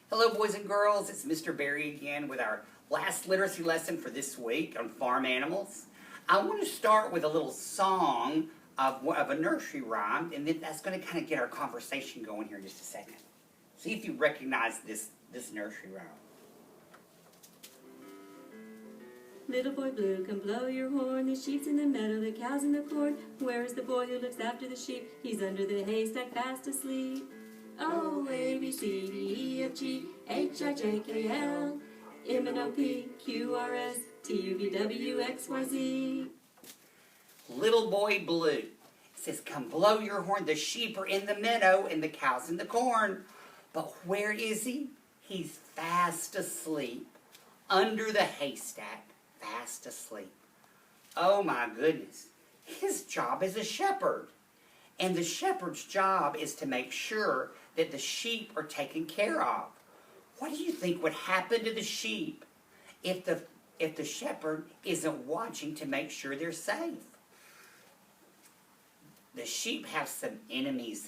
Hello boys and girls, it's Mr. Barry again with our last literacy lesson for this week on farm animals. I want to start with a little song of a nursery rhyme, and then that's going to kind of get our conversation going here in just a second. See if you recognize this nursery rhyme. Little boy blue, come blow your horn. The sheep's in the meadow, the cow's in the corn. Where is the boy who looks after the sheep? He's under the haystack fast asleep. O, A, B, C, D, E, F, G, H, I, J, K, L, M, N, O, P, Q, R, S, T, U, V, W, X, Y, Z. Little boy blue. It says, come blow your horn. The sheep are in the meadow and the cow's in the corn. But where is he? He's fast asleep. Under the haystack, fast asleep. Oh my goodness. His job is a shepherd. And the shepherd's job is to make sure that the sheep are taken care of. What do you think would happen to the sheep if the shepherd isn't watching to make sure they're safe? The sheep have some enemies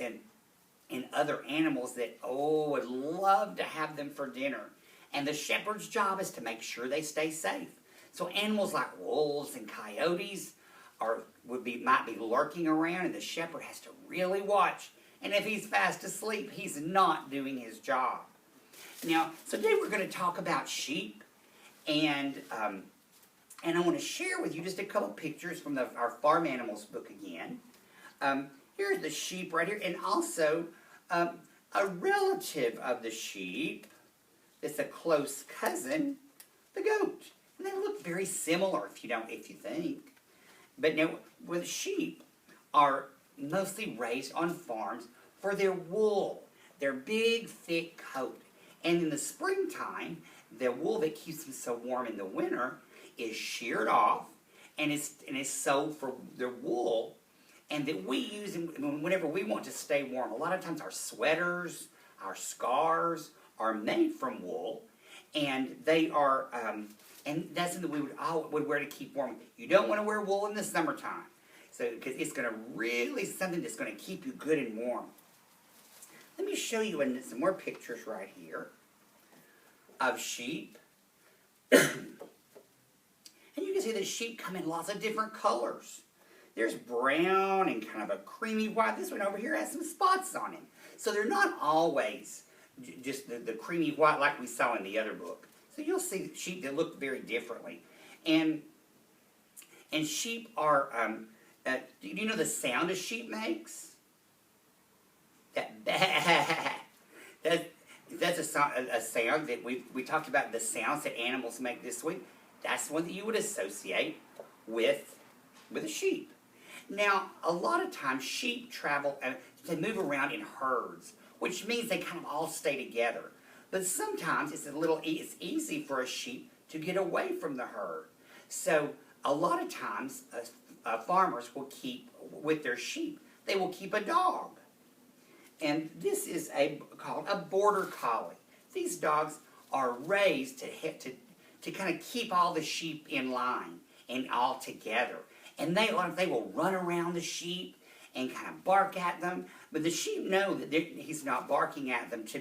and other animals that, would love to have them for dinner. And the shepherd's job is to make sure they stay safe. So animals like wolves and coyotes might be lurking around, and the shepherd has to really watch. And if he's fast asleep, he's not doing his job. Now, today we're going to talk about sheep, and I want to share with you just a couple pictures from our farm animals book again. Here's the sheep right here, and also a relative of the sheep that's a close cousin, the goat. And they look very similar if you think. But now, with sheep are mostly raised on farms for their wool, their big, thick coat. And in the springtime, the wool that keeps them so warm in the winter is sheared off and is sold for their wool, and that we use whenever we want to stay warm. A lot of times our sweaters, our scarves are made from wool, and they are, and that's something we would wear to keep warm. You don't want to wear wool in the summertime, because it's going to really something that's going to keep you good and warm. Let me show you some more pictures right here of sheep. And you can see the sheep come in lots of different colors. There's brown and kind of a creamy white. This one over here has some spots on him. So they're not always just the creamy white like we saw in the other book. So you'll see sheep that look very differently. And sheep are, do you know the sound a sheep makes? That's a sound that we talked about, the sounds that animals make this week. That's one that you would associate with a sheep. Now, a lot of times sheep travel, they move around in herds, which means they kind of all stay together. But sometimes it's easy for a sheep to get away from the herd. So a lot of times farmers will keep, with their sheep, they will keep a dog. And this is called a border collie. These dogs are raised to kind of keep all the sheep in line and all together. And they will run around the sheep and kind of bark at them. But the sheep know that he's not barking at them to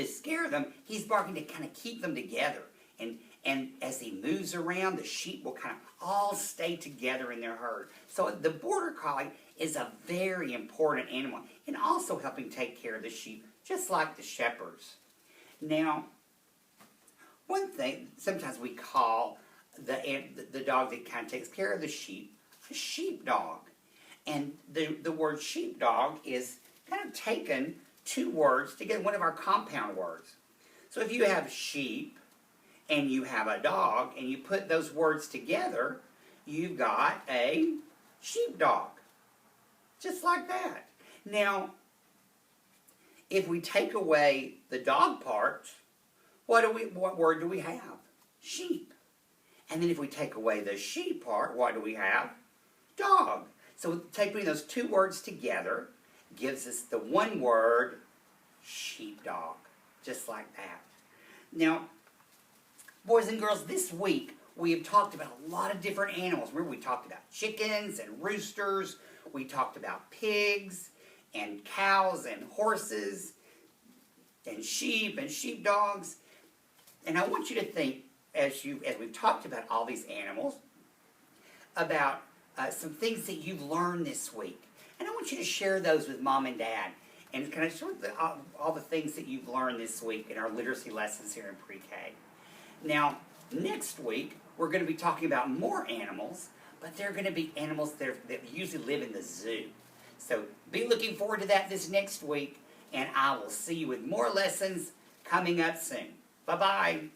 scare them. He's barking to kind of keep them together. And as he moves around, the sheep will kind of all stay together in their herd. So the border collie is a very important animal, and also helping take care of the sheep, just like the shepherds. Now, one thing, sometimes we call the dog that kind of takes care of the sheep a sheepdog. And the word sheepdog is kind of taken two words together, one of our compound words. So if you have sheep and you have a dog and you put those words together, you've got a sheepdog. Just like that. Now, if we take away the dog part, what word do we have? Sheep. And then if we take away the sheep part, what do we have? Dog. So taking those two words together gives us the one word, sheepdog. Just like that. Now, boys and girls, this week we have talked about a lot of different animals. Remember, we talked about chickens and roosters. We talked about pigs and cows and horses. and sheep and sheepdogs. And I want you to think, as we've talked about all these animals, about some things that you've learned this week. And I want you to share those with Mom and Dad. And kind of share all the things that you've learned this week in our literacy lessons here in pre-K. Now, next week, we're going to be talking about more animals, but they're going to be animals that usually live in the zoo. So be looking forward to that this next week, and I will see you with more lessons coming up soon. Bye-bye.